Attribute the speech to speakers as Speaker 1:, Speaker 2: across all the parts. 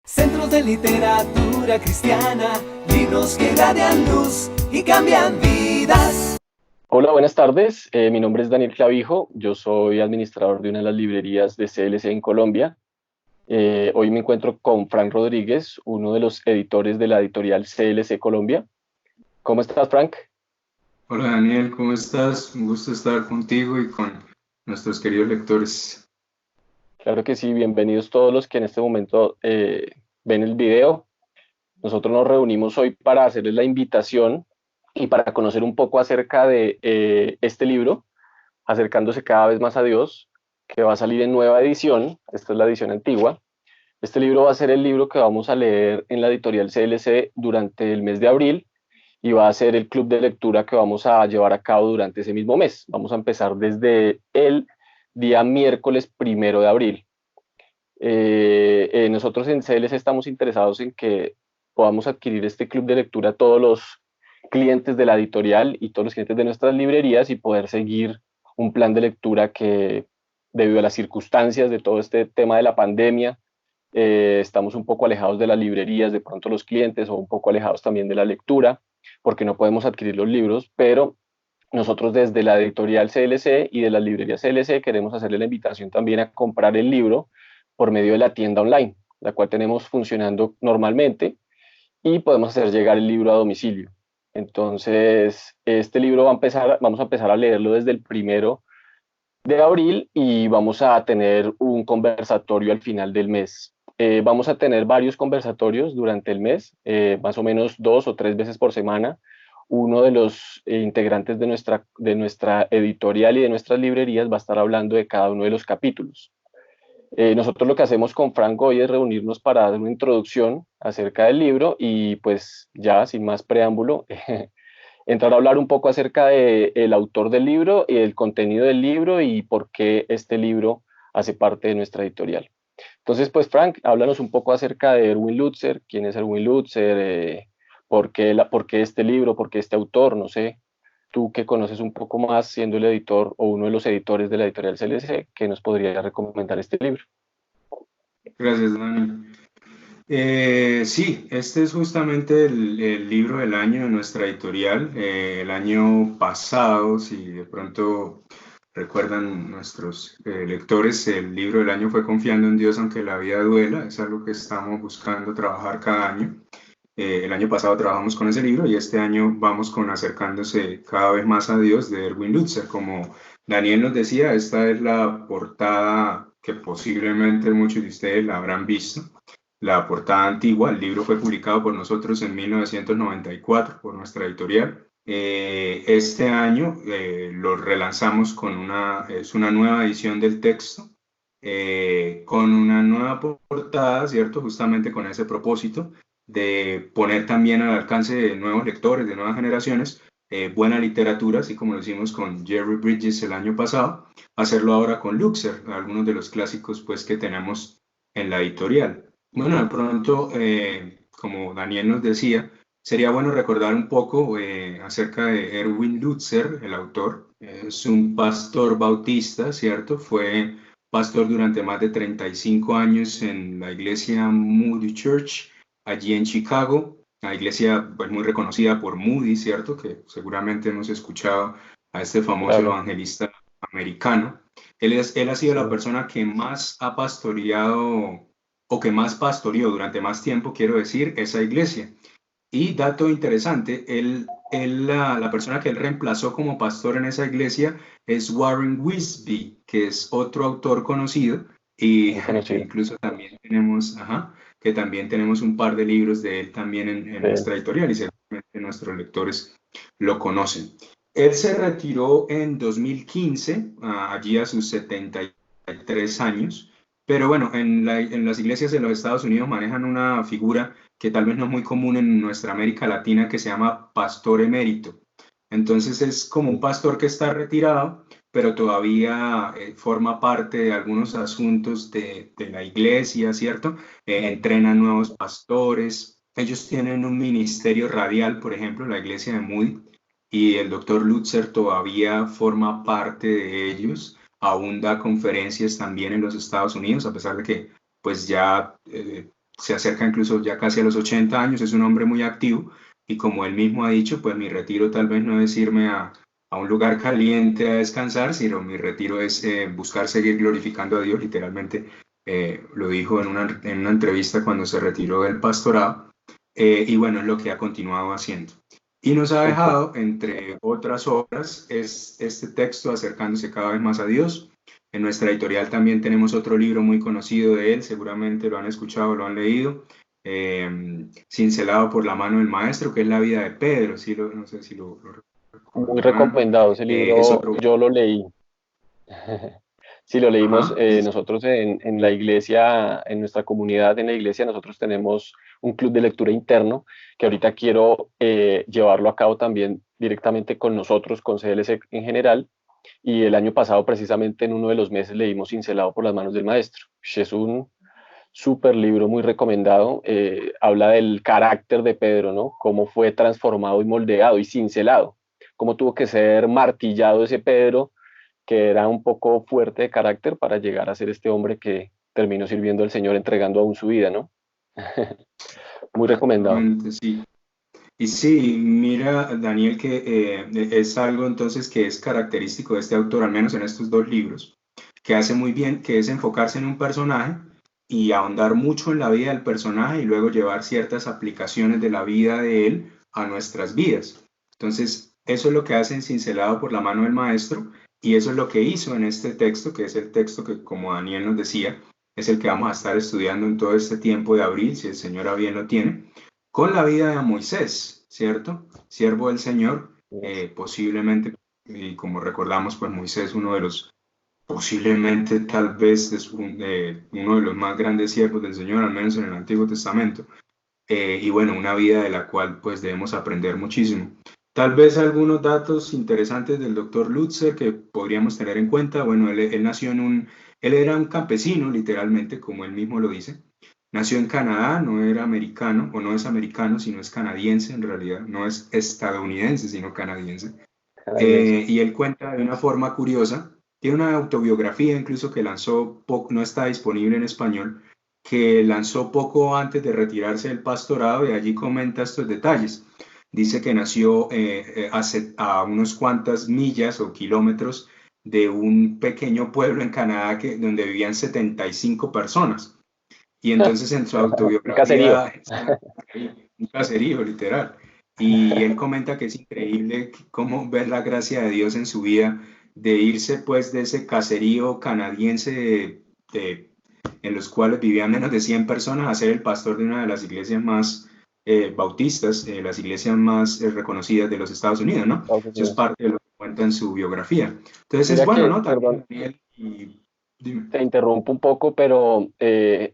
Speaker 1: Centros de literatura cristiana, libros que irradian luz y cambian vidas.
Speaker 2: Hola, buenas tardes. Mi nombre es Daniel Clavijo. Yo soy administrador de una de las librerías de CLC en Colombia. Hoy me encuentro con Frank Rodríguez, uno de los editores de la editorial CLC Colombia. ¿Cómo estás, Frank?
Speaker 3: Hola Daniel, ¿cómo estás? Un gusto estar contigo y con nuestros queridos lectores.
Speaker 2: Claro que sí, bienvenidos todos los que en este momento ven el video. Nosotros nos reunimos hoy para hacerles la invitación y para conocer un poco acerca de este libro, Acercándose cada vez más a Dios, que va a salir en nueva edición. Esta es la edición antigua. Este libro va a ser el libro que vamos a leer en la editorial CLC durante el mes de abril y va a ser el club de lectura que vamos a llevar a cabo durante ese mismo mes. Vamos a empezar desde el día miércoles 1 de abril. Nosotros en CLC estamos interesados en que podamos adquirir este club de lectura todos los clientes de la editorial y todos los clientes de nuestras librerías y poder seguir un plan de lectura que, debido a las circunstancias de todo este tema de la pandemia, estamos un poco alejados de las librerías, de pronto los clientes, o un poco alejados también de la lectura, porque no podemos adquirir los libros, pero nosotros desde la editorial CLC y de las librerías CLC queremos hacerle la invitación también a comprar el libro por medio de la tienda online, la cual tenemos funcionando normalmente y podemos hacer llegar el libro a domicilio. Entonces, este libro vamos a empezar a leerlo desde el 1 de abril y vamos a tener un conversatorio al final del mes. Vamos a tener varios conversatorios durante el mes, más o menos 2 o 3 veces por semana. Uno de los integrantes de nuestra editorial y de nuestras librerías va a estar hablando de cada uno de los capítulos. Nosotros lo que hacemos con Frank hoy es reunirnos para dar una introducción acerca del libro y pues ya sin más preámbulo, entrar a hablar un poco acerca del autor del libro y el contenido del libro y por qué este libro hace parte de nuestra editorial. Entonces, pues Frank, háblanos un poco acerca de Erwin Lutzer, quién es Erwin Lutzer, por qué este libro, por qué este autor, no sé, tú que conoces un poco más siendo el editor o uno de los editores de la editorial CLC, ¿qué nos podría recomendar este libro?
Speaker 3: Gracias, Daniel. Sí, este es justamente el libro del año de nuestra editorial. El año pasado, si de pronto recuerdan nuestros lectores, el libro del año fue Confiando en Dios aunque la vida duela. Es algo que estamos buscando trabajar cada año. El año pasado trabajamos con ese libro y este año vamos con Acercándose cada vez más a Dios de Erwin Lutzer. Como Daniel nos decía, esta es la portada que posiblemente muchos de ustedes la habrán visto. La portada antigua, el libro fue publicado por nosotros en 1994 por nuestra editorial. Este año lo relanzamos con es una nueva edición del texto, con una nueva portada, ¿cierto? Justamente con ese propósito de poner también al alcance de nuevos lectores, de nuevas generaciones, buena literatura, así como lo hicimos con Jerry Bridges el año pasado, hacerlo ahora con Luxer, algunos de los clásicos pues que tenemos en la editorial. Bueno, de pronto, como Daniel nos decía, sería bueno recordar un poco acerca de Erwin Lutzer, el autor. Es un pastor bautista, ¿cierto? Fue pastor durante más de 35 años en la iglesia Moody Church, allí en Chicago, la iglesia pues, muy reconocida por Moody, ¿cierto? Que seguramente hemos escuchado a este famoso
Speaker 2: Claro,
Speaker 3: evangelista americano. Él ha sido
Speaker 2: sí,
Speaker 3: la persona que más ha pastoreado o que más pastoreó durante más tiempo, quiero decir, esa iglesia. Y dato interesante, la persona que él reemplazó como pastor en esa iglesia es Warren Wisby, que es otro autor conocido y
Speaker 2: muy
Speaker 3: que
Speaker 2: conocido.
Speaker 3: incluso también tenemos, que también tenemos un par de libros de él también en
Speaker 2: Sí.
Speaker 3: nuestra editorial y seguramente nuestros lectores lo conocen. Él se retiró en 2015, allí a sus 73 años, pero bueno, en las iglesias de los Estados Unidos manejan una figura que tal vez no es muy común en nuestra América Latina, que se llama pastor emérito. Entonces es como un pastor que está retirado, pero todavía forma parte de algunos asuntos de la iglesia, ¿cierto? Entrenan nuevos pastores. Ellos tienen un ministerio radial, por ejemplo, la iglesia de Moody, y el doctor Lutzer todavía forma parte de ellos. Aún da conferencias también en los Estados Unidos, a pesar de que pues ya se acerca incluso ya casi a los 80 años, es un hombre muy activo y como él mismo ha dicho, pues mi retiro tal vez no es irme a un lugar caliente a descansar, sino mi retiro es buscar seguir glorificando a Dios, literalmente lo dijo en una entrevista cuando se retiró del pastorado, y bueno, es lo que ha continuado haciendo. Y nos ha
Speaker 2: Súper.
Speaker 3: dejado, entre otras obras, es este texto acercándose cada vez más a Dios. En nuestra editorial también tenemos otro libro muy conocido de él, seguramente lo han escuchado, lo han leído, Cincelado por la mano del maestro, que es la vida de Pedro, sí, no sé si lo
Speaker 2: Muy
Speaker 3: recordarán.
Speaker 2: recomendado ese
Speaker 3: Es
Speaker 2: libro,
Speaker 3: otro.
Speaker 2: yo lo leí. Sí, lo leímos
Speaker 3: Ajá.
Speaker 2: nosotros en la iglesia, en nuestra comunidad, en la iglesia, nosotros tenemos un club de lectura interno que ahorita quiero llevarlo a cabo también directamente con nosotros, con CLC en general. Y el año pasado, precisamente en uno de los meses, leímos Cincelado por las manos del maestro. Es un súper libro, muy recomendado. Habla del carácter de Pedro, ¿no? Cómo fue transformado y moldeado y cincelado. Cómo tuvo que ser martillado ese Pedro que era un poco fuerte de carácter para llegar a ser este hombre que terminó sirviendo al Señor entregando aún su vida, ¿no? Muy recomendado.
Speaker 3: Exactamente, sí. Y sí, mira, Daniel, que es algo entonces que es característico de este autor, al menos en estos dos libros, que hace muy bien, que es enfocarse en un personaje y ahondar mucho en la vida del personaje y luego llevar ciertas aplicaciones de la vida de él a nuestras vidas. Entonces, eso es lo que hace en Cincelado por la mano del maestro y eso es lo que hizo en este texto, que es el texto que, como Daniel nos decía, es el que vamos a estar estudiando en todo este tiempo de abril, si el Señor a bien lo tiene con la vida de Moisés, ¿cierto? Siervo del Señor, posiblemente, y como recordamos, pues Moisés, uno de los, posiblemente tal vez es uno de los más grandes siervos del Señor, al menos en el Antiguo Testamento, y bueno, una vida de la cual pues debemos aprender muchísimo. Tal vez algunos datos interesantes del doctor Lutzer que podríamos tener en cuenta. Bueno, él nació él era un campesino, literalmente, como él mismo lo dice. Nació en Canadá, no era americano, o no es americano, sino es canadiense en realidad, no es estadounidense, sino canadiense.
Speaker 2: Canadiense.
Speaker 3: Y él cuenta de una forma curiosa, tiene una autobiografía incluso que lanzó, no está disponible en español, que lanzó poco antes de retirarse del pastorado y allí comenta estos detalles. Dice que nació a unos cuantas millas o kilómetros de un pequeño pueblo en Canadá donde vivían 75 personas. Y entonces en su
Speaker 2: Un caserío.
Speaker 3: autobiografía está ahí, un caserío, literal. Y él comenta que es increíble cómo ver la gracia de Dios en su vida, de irse pues de ese caserío canadiense en los cuales vivían menos de 100 personas a ser el pastor de una de las iglesias más bautistas, las iglesias más reconocidas de los Estados Unidos, ¿no?
Speaker 2: Estados
Speaker 3: Eso es
Speaker 2: Unidos.
Speaker 3: parte de lo que cuenta en su biografía. Entonces es
Speaker 2: Mira
Speaker 3: bueno,
Speaker 2: que,
Speaker 3: ¿no?
Speaker 2: perdón,
Speaker 3: También, Daniel, y dime.
Speaker 2: te interrumpo un poco, pero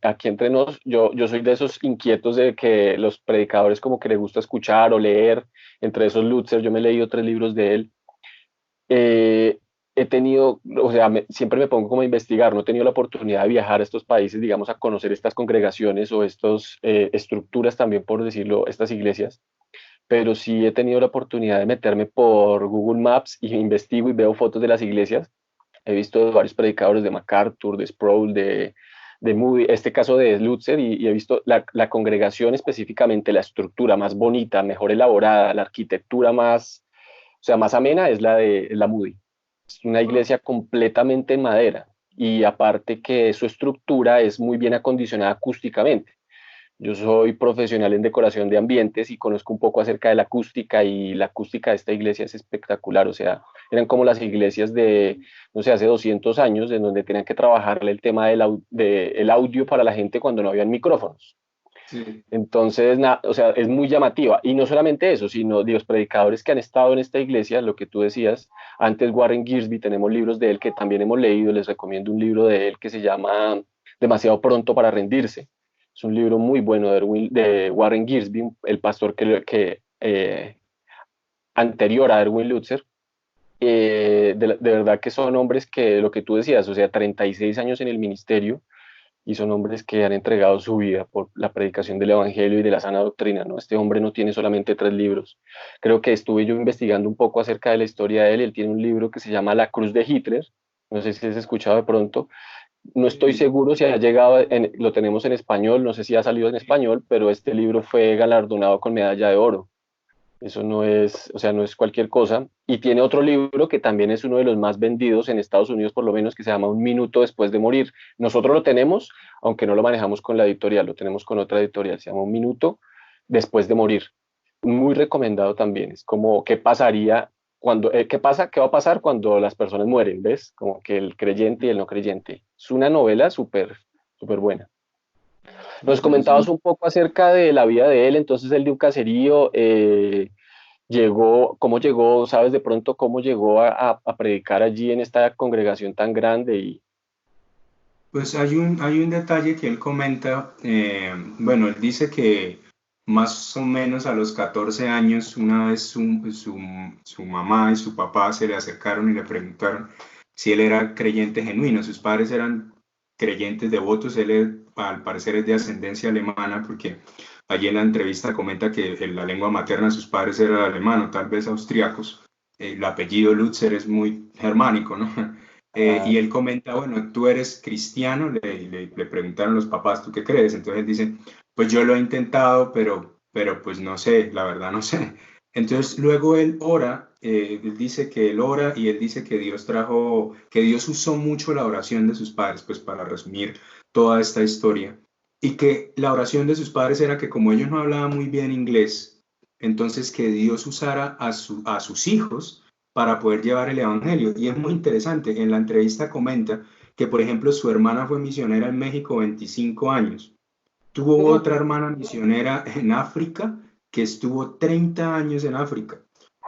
Speaker 2: aquí entre nos, yo soy de esos inquietos de que los predicadores como que les gusta escuchar o leer, entre esos Lutzer, yo me he leído 3 libros de él. He tenido, o sea, siempre me pongo como a investigar, no he tenido la oportunidad de viajar a estos países, digamos, a conocer estas congregaciones o estas estructuras también, por decirlo, estas iglesias, pero sí he tenido la oportunidad de meterme por Google Maps y investigo y veo fotos de las iglesias. He visto varios predicadores de MacArthur, de Sproul, de Moody, este caso de Lutzer, y he visto la congregación específicamente, la estructura más bonita, mejor elaborada, la arquitectura más, o sea, más amena es la de la Moody. Es una iglesia completamente en madera y aparte que su estructura es muy bien acondicionada acústicamente. Yo soy profesional en decoración de ambientes y conozco un poco acerca de la acústica y la acústica de esta iglesia es espectacular. O sea, eran como las iglesias de, no sé, hace 200 años, en donde tenían que trabajarle el tema del audio para la gente cuando no habían micrófonos.
Speaker 3: Sí.
Speaker 2: Entonces, o sea, es muy llamativa. Y no solamente eso, sino de los predicadores que han estado en esta iglesia, lo que tú decías, antes Warren Giersbe, tenemos libros de él que también hemos leído, les recomiendo un libro de él que se llama Demasiado pronto para rendirse. Es un libro muy bueno de Warren Giersbe, el pastor que anterior a Erwin Lutzer. De verdad que son hombres que, lo que tú decías, o sea, 36 años en el ministerio, y son hombres que han entregado su vida por la predicación del Evangelio y de la sana doctrina, ¿no? Este hombre no tiene solamente 3 libros. Creo que estuve yo investigando un poco acerca de la historia de él. Él tiene un libro que se llama La Cruz de Hitler, no sé si has escuchado de pronto, No estoy seguro si ha llegado, lo tenemos en español, no sé si ha salido en español, pero este libro fue galardonado con medalla de oro. Eso no es, o sea, no es cualquier cosa. Y tiene otro libro que también es uno de los más vendidos en Estados Unidos, por lo menos, que se llama Un minuto después de morir. Nosotros lo tenemos, aunque no lo manejamos con la editorial, lo tenemos con otra editorial, se llama Un minuto después de morir. Muy recomendado también. Es como, ¿qué pasaría cuando, qué pasa, qué va a pasar cuando las personas mueren? ¿Ves? Como que el creyente y el no creyente. Es una novela súper, súper buena. Nos comentabas
Speaker 3: Interesante.
Speaker 2: un poco acerca de la vida de él, entonces él de un caserío, llegó, cómo llegó, sabes de pronto cómo llegó a predicar allí en esta congregación tan grande y
Speaker 3: Pues hay un detalle que él comenta, bueno, él dice que más o menos a los 14 años, una vez su mamá y su papá se le acercaron y le preguntaron si él era creyente genuino. Sus padres eran creyentes devotos, al parecer es de ascendencia alemana, porque allí en la entrevista comenta que la lengua materna de sus padres era el alemán, tal vez austriacos. El apellido Lutzer es muy germánico, ¿no?
Speaker 2: ah,
Speaker 3: Y él comenta, bueno, tú eres cristiano, le preguntaron los papás, ¿tú qué crees? Entonces él dice, pues yo lo he intentado, pero pues no sé, la verdad no sé. Entonces luego él ora, él dice que él ora y él dice que Dios trajo, que Dios usó mucho la oración de sus padres, pues para resumir toda esta historia. Y que la oración de sus padres era que como ellos no hablaban muy bien inglés, entonces que Dios usara a sus hijos para poder llevar el Evangelio. Y es muy interesante, en la entrevista comenta que, por ejemplo, su hermana fue misionera en México 25 años. Tuvo otra hermana misionera en África que estuvo 30 años en África.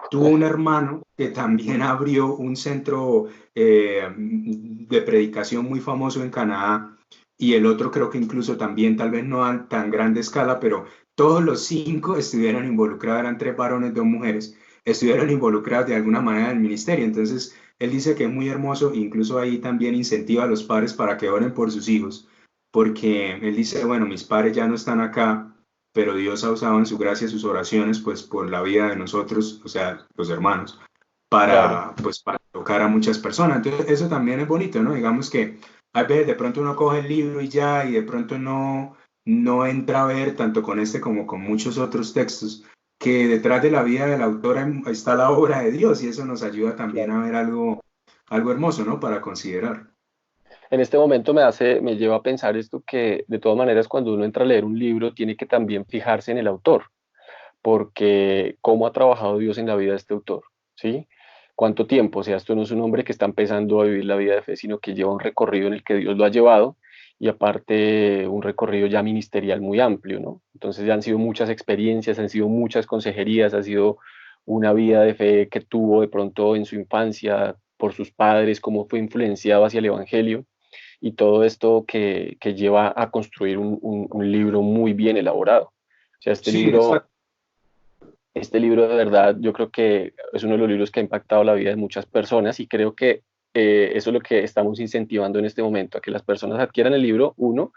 Speaker 3: Tuvo un hermano que también abrió un centro de predicación muy famoso en Canadá y el otro creo que incluso también, tal vez no a tan grande escala, pero todos los cinco estuvieron involucrados, eran tres varones, dos mujeres, estuvieron involucrados de alguna manera en el ministerio. Entonces, él dice que es muy hermoso, incluso ahí también incentiva a los padres para que oren por sus hijos, porque él dice, bueno, mis padres ya no están acá, pero Dios ha usado en su gracia sus oraciones, pues por la vida de nosotros, o sea, los hermanos,
Speaker 2: claro.
Speaker 3: pues, para tocar a muchas personas. Entonces, eso también es bonito, ¿no? Digamos que a veces de pronto uno coge el libro y ya, y de pronto no entra a ver, tanto con este como con muchos otros textos, que detrás de la vida del autor está la obra de Dios, y eso nos ayuda también
Speaker 2: Claro.
Speaker 3: a ver algo hermoso, ¿no? Para considerar.
Speaker 2: En este momento me lleva a pensar esto que de todas maneras cuando uno entra a leer un libro tiene que también fijarse en el autor, porque cómo ha trabajado Dios en la vida de este autor, ¿sí? ¿Cuánto tiempo? O sea, esto no es un hombre que está empezando a vivir la vida de fe, sino que lleva un recorrido en el que Dios lo ha llevado y aparte un recorrido ya ministerial muy amplio, ¿no? Entonces ya han sido muchas experiencias, han sido muchas consejerías, ha sido una vida de fe que tuvo de pronto en su infancia por sus padres, cómo fue influenciado hacia el Evangelio y todo esto que lleva a construir un libro muy bien elaborado. O sea,
Speaker 3: Sí, exacto.
Speaker 2: este libro de verdad yo creo que es uno de los libros que ha impactado la vida de muchas personas y creo que eso es lo que estamos incentivando en este momento, a que las personas adquieran el libro, uno,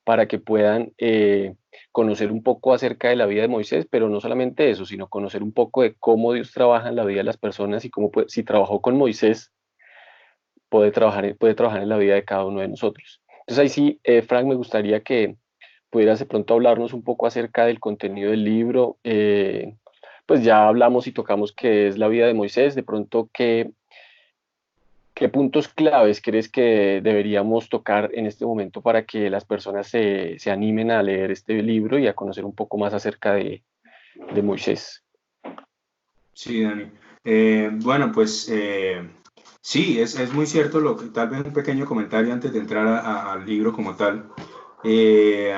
Speaker 2: para que puedan conocer un poco acerca de la vida de Moisés, pero no solamente eso, sino conocer un poco de cómo Dios trabaja en la vida de las personas y cómo si trabajó con Moisés, puede trabajar en la vida de cada uno de nosotros. Entonces ahí sí, Frank, me gustaría que pudieras de pronto hablarnos un poco acerca del contenido del libro. Pues ya hablamos y tocamos qué es la vida de Moisés, de pronto qué puntos claves crees que deberíamos tocar en este momento para que las personas se animen a leer este libro y a conocer un poco más acerca de Moisés.
Speaker 3: Sí, Dani. Bueno, pues sí, es muy cierto lo que tal vez un pequeño comentario antes de entrar al libro como tal. Eh,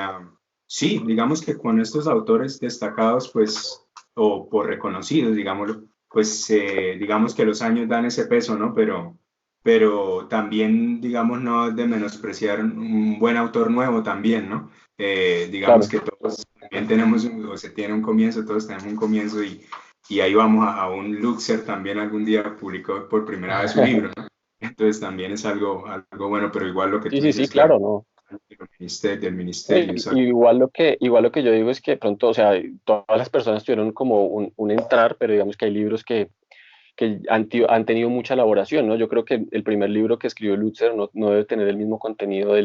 Speaker 3: sí, digamos que con estos autores destacados, pues, o por reconocidos, digámoslo, pues digamos que los años dan ese peso, ¿no? Pero también, digamos, no de menospreciar un buen autor nuevo también, ¿no? Digamos
Speaker 2: Claro.
Speaker 3: que todos también tenemos, o se tiene un comienzo, todos tenemos un comienzo y ahí vamos a un Luxer también algún día publicó por primera vez su libro, ¿no? Entonces también es algo bueno, pero igual lo que
Speaker 2: Sí,
Speaker 3: tú
Speaker 2: sí, sí,
Speaker 3: dices,
Speaker 2: claro,
Speaker 3: claro,
Speaker 2: no.
Speaker 3: del ministerio, exacto.
Speaker 2: Igual lo que yo digo es que de pronto, o sea, todas las personas tuvieron como un entrar, pero digamos que hay libros que que han tenido mucha elaboración, ¿no? Yo creo que el primer libro que escribió Lutzer no debe tener el mismo contenido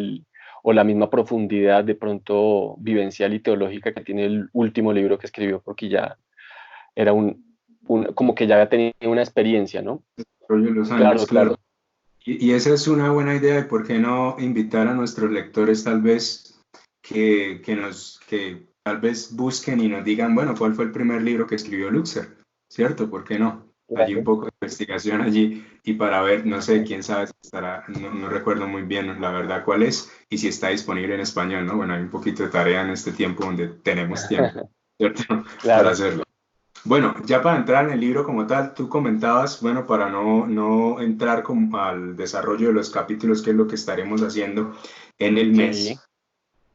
Speaker 2: o la misma profundidad de pronto vivencial y teológica que tiene el último libro que escribió, porque ya era como que ya había tenido una experiencia, ¿no?
Speaker 3: Rollo de los
Speaker 2: Claro,
Speaker 3: años,
Speaker 2: claro.
Speaker 3: claro. Y esa es una buena idea, y por qué no invitar a nuestros lectores tal vez que tal vez busquen y nos digan, bueno, ¿cuál fue el primer libro que escribió Luxer? ¿Cierto? ¿Por qué no? Allí un
Speaker 2: Claro.
Speaker 3: poco de investigación allí y para ver, no sé, quién sabe si estará, no recuerdo muy bien la verdad cuál es y si está disponible en español, ¿no? Bueno, hay un poquito de tarea en este tiempo donde tenemos tiempo, ¿cierto? Para
Speaker 2: Claro.
Speaker 3: hacerlo. Bueno, ya para entrar en el libro como tal, tú comentabas, bueno, para no entrar como al desarrollo de los capítulos, que es lo que estaremos haciendo en el
Speaker 2: Sí,
Speaker 3: mes,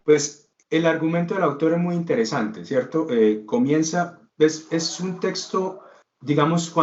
Speaker 3: pues el argumento del autor es muy interesante, ¿cierto? Comienza, es un texto, digamos,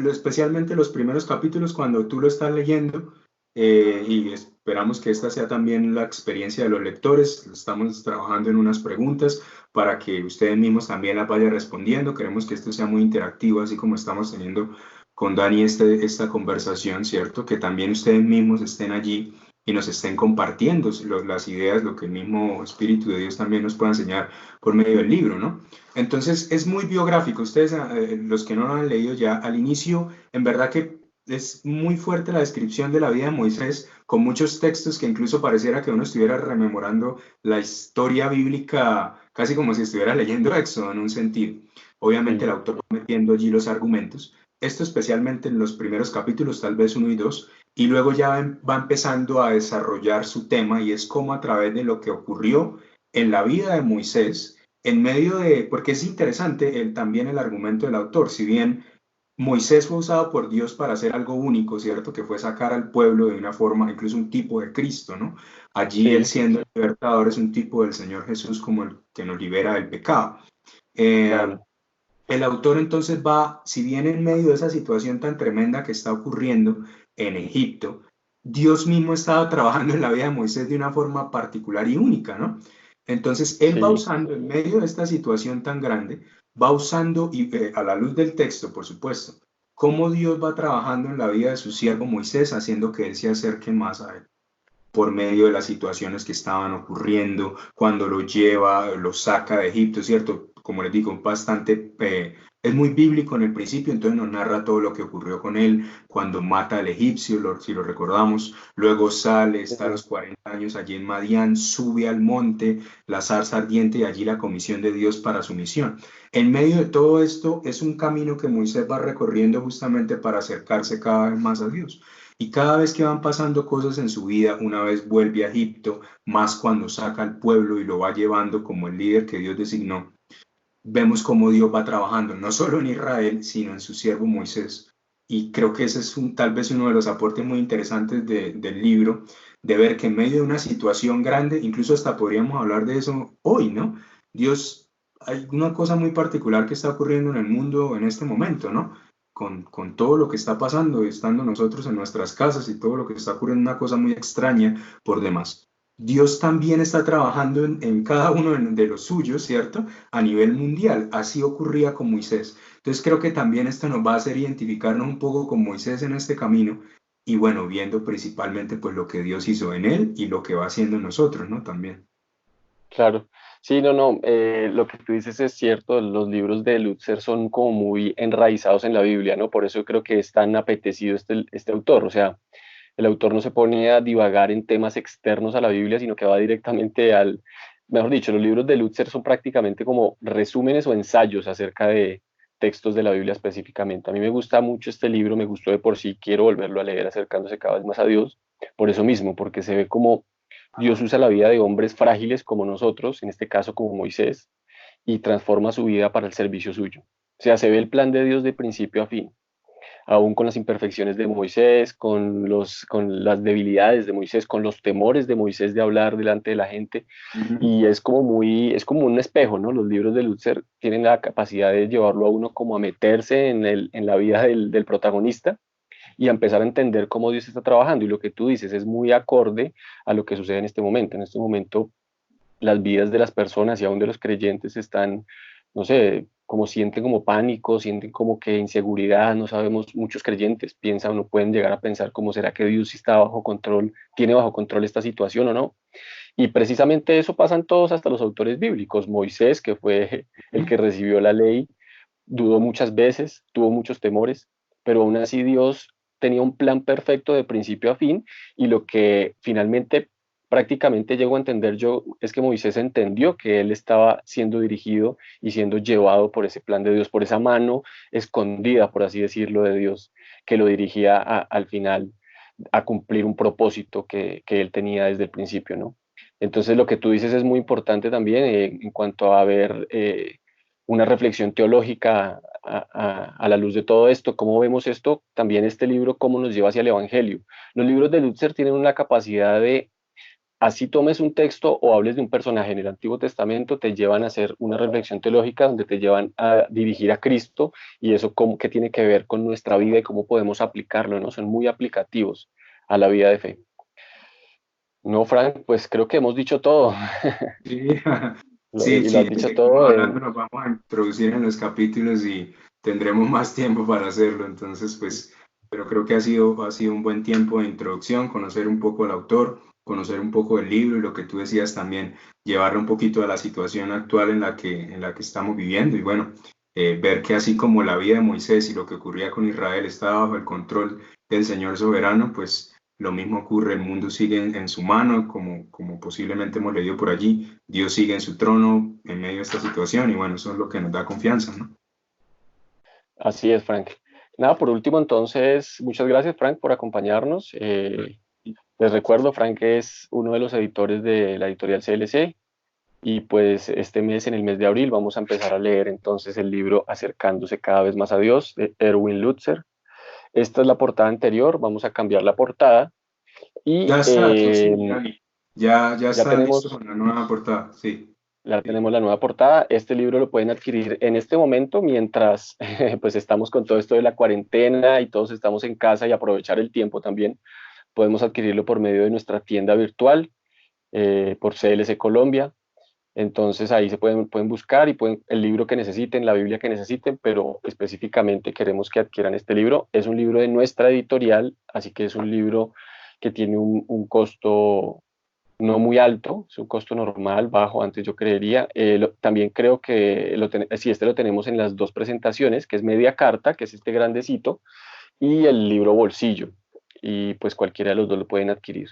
Speaker 3: especialmente los primeros capítulos, cuando tú lo estás leyendo, y esperamos que esta sea también la experiencia de los lectores, estamos trabajando en unas preguntas para que ustedes mismos también las vayan respondiendo, queremos que esto sea muy interactivo, así como estamos teniendo con Dani esta conversación, ¿cierto? Que también ustedes mismos estén allí y nos estén compartiendo las ideas, lo que el mismo Espíritu de Dios también nos puede enseñar por medio del libro, ¿no? Entonces es muy biográfico. Ustedes, los que no lo han leído ya, al inicio, en verdad que es muy fuerte la descripción de la vida de Moisés, con muchos textos que incluso pareciera que uno estuviera rememorando la historia bíblica, casi como si estuviera leyendo Éxodo en un sentido. Obviamente el
Speaker 2: sí,
Speaker 3: autor va metiendo allí los argumentos, esto especialmente en los primeros capítulos, tal vez uno y dos, y luego ya va empezando a desarrollar su tema y es como a través de lo que ocurrió en la vida de Moisés, en medio de, porque es interesante también el argumento del autor, si bien Moisés fue usado por Dios para hacer algo único, ¿cierto? Que fue sacar al pueblo de una forma, incluso un tipo de Cristo, ¿no? Allí él
Speaker 2: sí,
Speaker 3: siendo el libertador es un tipo del Señor Jesús como el que nos libera del pecado. Eh,
Speaker 2: claro.
Speaker 3: el autor entonces va, si bien en medio de esa situación tan tremenda que está ocurriendo en Egipto, Dios mismo estaba trabajando en la vida de Moisés de una forma particular y única, ¿no? Entonces, él va
Speaker 2: Sí,
Speaker 3: usando, en medio de esta situación tan grande, va usando, y a la luz del texto, por supuesto, cómo Dios va trabajando en la vida de su siervo Moisés, haciendo que él se acerque más a él por medio de las situaciones que estaban ocurriendo, cuando lo lleva, lo saca de Egipto, ¿cierto? Como les digo, bastante, es muy bíblico en el principio, entonces nos narra todo lo que ocurrió con él, cuando mata al egipcio, si lo recordamos, luego sale, está a los 40 años allí en Madián, sube al monte, la zarza ardiente y allí la comisión de Dios para su misión. En medio de todo esto es un camino que Moisés va recorriendo justamente para acercarse cada vez más a Dios. Y cada vez que van pasando cosas en su vida, una vez vuelve a Egipto, más cuando saca al pueblo y lo va llevando como el líder que Dios designó, vemos cómo Dios va trabajando, no solo en Israel, sino en su siervo Moisés. Y creo que ese es tal vez uno de los aportes muy interesantes del libro, de ver que en medio de una situación grande, incluso hasta podríamos hablar de eso hoy, ¿no? Dios, hay una cosa muy particular que está ocurriendo en el mundo en este momento, ¿no? Con todo lo que está pasando, estando nosotros en nuestras casas y todo lo que está ocurriendo, una cosa muy extraña por demás. Dios también está trabajando en cada uno de los suyos, ¿cierto? A nivel mundial. Así ocurría con Moisés. Entonces creo que también esto nos va a hacer identificarnos un poco con Moisés en este camino y bueno, viendo principalmente pues lo que Dios hizo en él y lo que va haciendo en nosotros, ¿no? También.
Speaker 2: claro. Sí, no, lo que tú dices es cierto, los libros de Lutzer son como muy enraizados en la Biblia, ¿no? Por eso creo que es tan apetecido este autor, o sea, el autor no se pone a divagar en temas externos a la Biblia, sino que va directamente mejor dicho, los libros de Lutzer son prácticamente como resúmenes o ensayos acerca de textos de la Biblia específicamente. A mí me gusta mucho este libro, me gustó de por sí, quiero volverlo a leer acercándose cada vez más a Dios, por eso mismo, porque se ve como Dios usa la vida de hombres frágiles como nosotros, en este caso como Moisés, y transforma su vida para el servicio suyo. O sea, se ve el plan de Dios de principio a fin, aún con las imperfecciones de Moisés, con las debilidades de Moisés, con los temores de Moisés de hablar delante de la gente,
Speaker 3: Ujú.
Speaker 2: y es como un espejo, ¿no? Los libros de Lutzer tienen la capacidad de llevarlo a uno como a meterse en la vida del protagonista y a empezar a entender cómo Dios está trabajando, y lo que tú dices es muy acorde a lo que sucede en este momento. En este momento las vidas de las personas y aún de los creyentes están, no sé, como sienten como pánico, sienten como que inseguridad, no sabemos, muchos creyentes piensan o pueden llegar a pensar cómo será que Dios sí está bajo control, tiene bajo control esta situación o no. Y precisamente eso pasan todos, hasta los autores bíblicos. Moisés, que fue el que recibió la ley, dudó muchas veces, tuvo muchos temores, pero aún así Dios tenía un plan perfecto de principio a fin, y lo que finalmente prácticamente llego a entender yo es que Moisés entendió que él estaba siendo dirigido y siendo llevado por ese plan de Dios, por esa mano escondida, por así decirlo, de Dios, que lo dirigía al final a cumplir un propósito que él tenía desde el principio, ¿no? Entonces lo que tú dices es muy importante también, en cuanto a ver una reflexión teológica a la luz de todo esto. ¿Cómo vemos esto? También este libro, cómo nos lleva hacia el Evangelio. Los libros de Luther tienen una capacidad de, así tomes un texto o hables de un personaje en el Antiguo Testamento, te llevan a hacer una reflexión teológica donde te llevan a dirigir a Cristo, y eso cómo, qué tiene que ver con nuestra vida y cómo podemos aplicarlo, ¿no? Son muy aplicativos a la vida de fe. No, Frank, pues creo que hemos dicho todo.
Speaker 3: Sí, sí,
Speaker 2: Y lo
Speaker 3: sí,
Speaker 2: has
Speaker 3: de
Speaker 2: dicho
Speaker 3: seguimos
Speaker 2: todo.
Speaker 3: hablando, nos vamos a introducir en los capítulos y tendremos más tiempo para hacerlo. Entonces, pues, pero creo que ha sido un buen tiempo de introducción, conocer un poco al autor, conocer un poco el libro y lo que tú decías también, llevarlo un poquito a la situación actual en la que estamos viviendo. Y bueno, ver que así como la vida de Moisés y lo que ocurría con Israel estaba bajo el control del Señor soberano, pues lo mismo ocurre, el mundo sigue en su mano, como posiblemente hemos leído por allí. Dios sigue en su trono en medio de esta situación y bueno, eso es lo que nos da confianza, ¿no?
Speaker 2: Así es, Frank. Nada, por último, entonces, muchas gracias, Frank, por acompañarnos. Les recuerdo, Frank es uno de los editores de la editorial CLC, y pues este mes, en el mes de abril, vamos a empezar a leer entonces el libro Acercándose cada vez más a Dios, de Erwin Lutzer. Esta es la portada anterior, vamos a cambiar la portada y
Speaker 3: Sí, ya
Speaker 2: ya
Speaker 3: está listo
Speaker 2: tenemos
Speaker 3: con la nueva portada, sí,
Speaker 2: Ya
Speaker 3: sí.
Speaker 2: tenemos la nueva portada. Este libro lo pueden adquirir en este momento mientras pues estamos con todo esto de la cuarentena y todos estamos en casa, y aprovechar el tiempo también. Podemos adquirirlo por medio de nuestra tienda virtual, por CLC Colombia. Entonces ahí pueden buscar y pueden el libro que necesiten, la Biblia que necesiten, pero específicamente queremos que adquieran este libro. Es un libro de nuestra editorial, así que es un libro que tiene un costo no muy alto, es un costo normal, bajo, antes yo creería. También creo que si este lo tenemos en las dos presentaciones, que es media carta, que es este grandecito, y el libro bolsillo, y pues cualquiera de los dos lo pueden adquirir.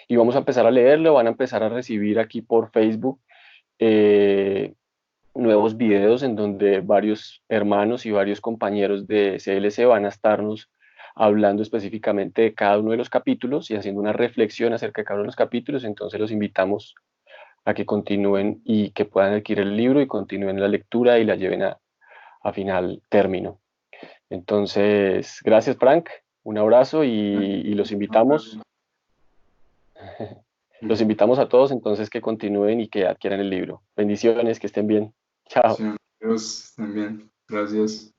Speaker 2: Y vamos a empezar a leerlo, van a empezar a recibir aquí por Facebook eh, nuevos videos en donde varios hermanos y varios compañeros de CLC van a estarnos hablando específicamente de cada uno de los capítulos y haciendo una reflexión acerca de cada uno de los capítulos. Entonces los invitamos a que continúen y que puedan adquirir el libro y continúen la lectura y la lleven a final término. Entonces, gracias, Frank, un abrazo, y los invitamos a todos entonces que continúen y que adquieran el libro. Bendiciones, que estén bien. Chao.
Speaker 3: Sí, Dios también. Gracias.